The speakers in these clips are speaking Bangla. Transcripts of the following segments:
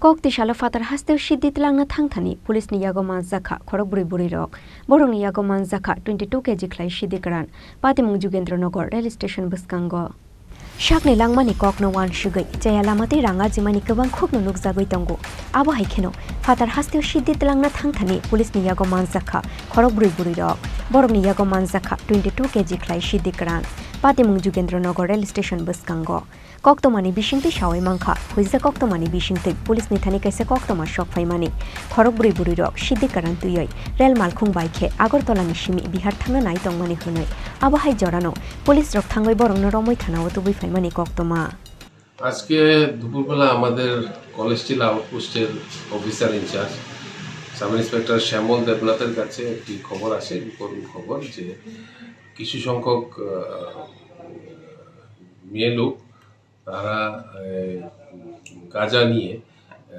Koktishala Phatar Hasteo Siddi Twlang Thangthani Police ni Yago Manjakha Khorokbwrwi Bwrwirok Borong ni Yago Manjakha 22 kg khlai Siddi Karan Patimung Jugendranagar Rail Station Buskango Shakni langmani kokno wan shugai jaya lamati ranga jimani kabang khukno nukjagoi tongo abo haikeno Phatar Hasteo Siddi Twlang Thangthani Police ni Yago Manjakha Khorokbwrwi Bwrwirok Borong ni Yago Manjakha 22 kg khlai Siddi Karan Patimung Jugendranagar Rail Station Buskango Koktomani bisingti shawai mangkha huisa koktomani bisingti police ni thani kaisa koktoma shok phaimani Khorokbwrwi Bwrwirok Siddi Karan tuyoi rel malkhung baikhe Agartala ni simi Bihar thangna nai tongmani hunai abo hai jorano police rok thangoi borongno romoi thanao tubui phaimani koktoma আজকে দুপুরবেলা আমাদের কলেজ স্টিল আউটপোস্টের officer in charge sub inspector Shyamal দেবনাথের কাছে একটি খবর আসে করুণ খবর যে কিছু সংখ্যক মেয়ে লোক তারা গাঁজা নিয়ে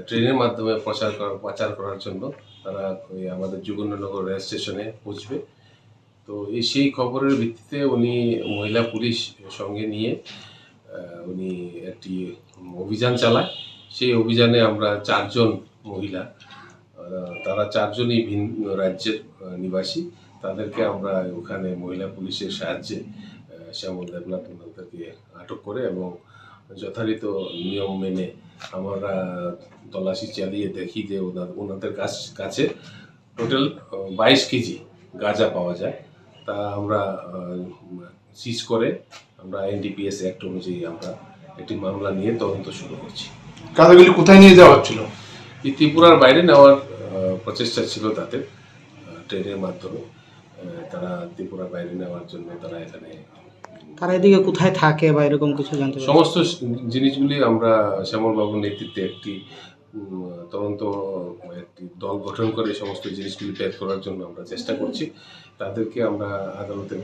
ট্রেনের মাধ্যমে পাচার করার জন্য তারা আমাদের যোগেন্দ্রনগর রেল স্টেশনে পৌঁছবে তো সেই খবরের ভিত্তিতে উনি মহিলা পুলিশ সঙ্গে নিয়ে উনি একটি অভিযান চালায় সেই অভিযানে আমরা 4 জন মহিলা তারা 4 জনই ভিন্ন রাজ্যের নিবাসী তাদেরকে আমরা ওখানে মহিলা পুলিশের সাহায্যে শ্যামল দেবনাথ ওনাদেরকে আটক করে এবং যথারীত নিয়ম মেনে আমরা তল্লাশি চালিয়ে দেখি যে ওনাদের কাছে টোটাল 22 কেজি গাঁজা পাওয়া যায় তা আমরা সিজ করে আমরা এনডিপিএস অ্যাক্ট অনুযায়ী আমরা একটি মামলা নিয়ে তদন্ত শুরু করছি গাঁজাগুলি কোথায় নিয়ে যাওয়া হচ্ছিল এই ত্রিপুরার বাইরে নেওয়ার প্রচেষ্টা ছিল তাদের ট্রেনের মাধ্যমে তারা ত্রিপুরার বাইরে নেওয়ার জন্য তারা এখানে তারা এদিকে কোথায় থাকে বা এরকম কিছু জানতে সমস্ত জিনিসগুলি আমরা শ্যামলবাবুর নেতৃত্বে একটি তদন্ত একটি দল গঠন করে সমস্ত জিনিসগুলি বের করার জন্য আমরা চেষ্টা করছি তাদেরকে আমরা আদালতে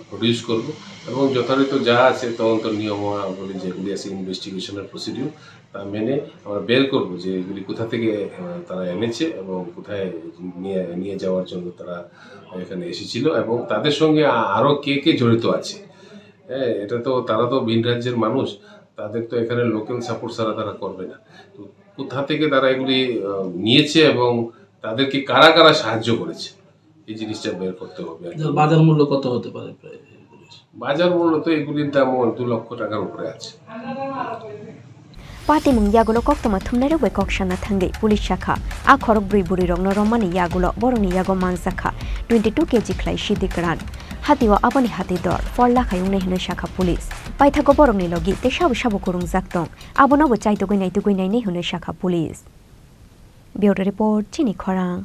প্রডিউস করব এবং যথারীত যা আছে তদন্ত নিয়মাবলী যেগুলি আছে ইনভেস্টিগেশনের প্রসিডিউর তা মেনে আমরা বের করব যে এগুলি কোথা থেকে তারা এনেছে এবং কোথায় নিয়ে যাওয়ার জন্য তারা এখানে এসেছিল এবং তাদের সঙ্গে আরও কে জড়িত আছে হ্যাঁ এটা তো তারা তো ভিন রাজ্যের মানুষ তাদের তো এখানে লোকাল সাপোর্ট ছাড়া তারা করবে না তো কোথা থেকে তারা এগুলি নিয়েছে এবং তাদেরকে কারা কারা সাহায্য করেছে এই জিনিসটা বের করতে হবে বাজার মূল্য কত হতে পারে বাজার মূল্য তো এগুলির দাম 2 লক্ষ টাকার উপরে আছে Patimung Yago koktoma thumnero we kokshana thange police shakha a Khorokbwrwi Bwrwirok no romani Yago borong ni Yago Manjakha 22 kg khlai Siddi Karan Hasteo aboni hati dor 4 lakh ayung hine shakha police paithago borong ni logi te shabu kurung jaktong abono bo chaito goi nai ne hune shakha police Bureau report Chini Khorang